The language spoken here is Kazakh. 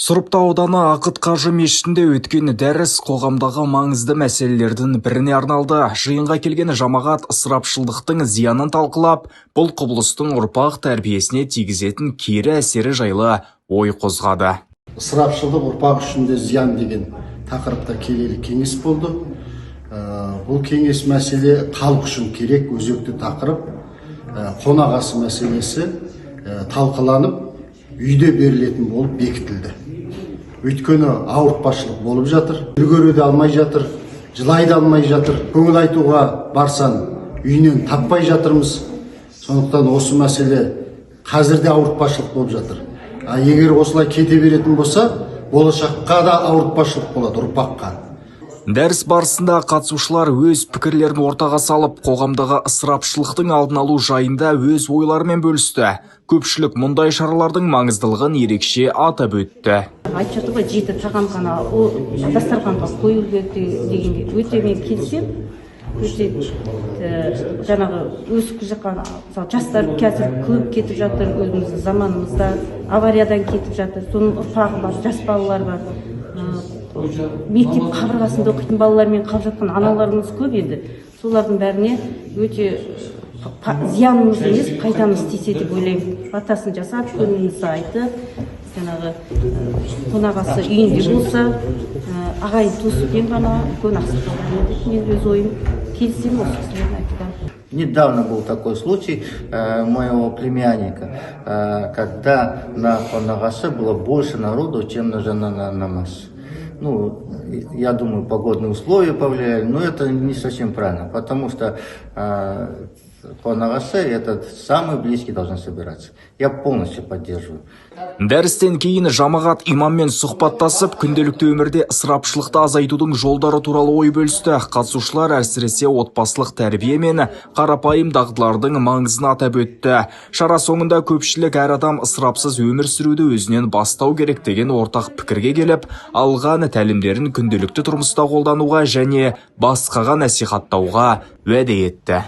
Сұрыптау ауданы Ақыт Қажы мешітінде өткен дәріс қоғамдағы маңызды мәселелердің біріне арналды. Жиынға келген жамағат ысырапшылдықтың зиянын талқылап, бұл құбылыстың ұрпақ тәрбиесіне тигізетін кері әсері жайлы ой қозғады. Ысырапшылдық ұрпақ үшін де зиян деген тақырыпта келелі кеңес болды. Бұл кеңес мәселе халық үшін керек өзекті тақырып. Қонақасы мәселесі талқыланып, үйде берілетін болып бекітілді. Өйткені ауыртпашылық болып жатыр, үлгере де алмай жатыр, жылай да алмай жатыр. Көңіл айтуға барсан, үйінен таппай жатырмыз. Сондықтан осы мәселе қазірде ауыртпашылық болып жатыр. Егер осылай кете беретін болса, болашаққа да ауыртпашылық болады ұрпаққа. Дәріс барысында қатысушылар өз пікірлерін ортаға салып, қоғамдағы ысырапшылықтың алдын алу жайында өз ойларымен бөлісті. Көпшілік мұндай шаралардың маңыздылығын ерекше атап өтті. Айтып жатыр ғой, жеті тағам ғана дастарханға қою керек дегенге өте мен келсем, өте жаңағы өз жаққан жастар қазір көп кетіп жатыр, өзіміздің заманымызда авариядан кетіп жатыр. Соның ұрпағы бар, жас балалар бар. Мектеп қабырғасында оқитын балалармен қалып жатқан аналарымыз көп еді. Солардың бәріне өте зиянымыз емес, пайдамыз тисе деп ойлаймын. Батасын жасап, көңілімізді айтып, жаңағы қонағасы үйінде болса, ағайын туыспен ғана үлкен ақсақалдар еді. Мен өз ойым келісемін осы кісілердің айтқан. Недавно был такой случай моего племянника, когда на Қонағасы было больше народу, чем на намаз. Ну, я думаю, погодные условия повлияли, но это не совсем правильно, потому что Қонағасы это самые близкие должны собираться. Я полностью поддерживаю. Дәрістен кейін жамағат имаммен сұхбаттасып, күнделікті өмірде ысырапшылықты азайтудың жолдары туралы ой бөлісті. Қатысушылар әсіресе отбасылық тәрбие мен қарапайым дағдылардың маңызын атап өтті. Шара соңында көпшілік әр адам ысырапсыз өмір сүруді өзінен бастау керек деген ортақ пікірге келіп, алған тәлімдерін күнделікті тұрмыста қолдануға және басқаға насихаттауға уәде етті.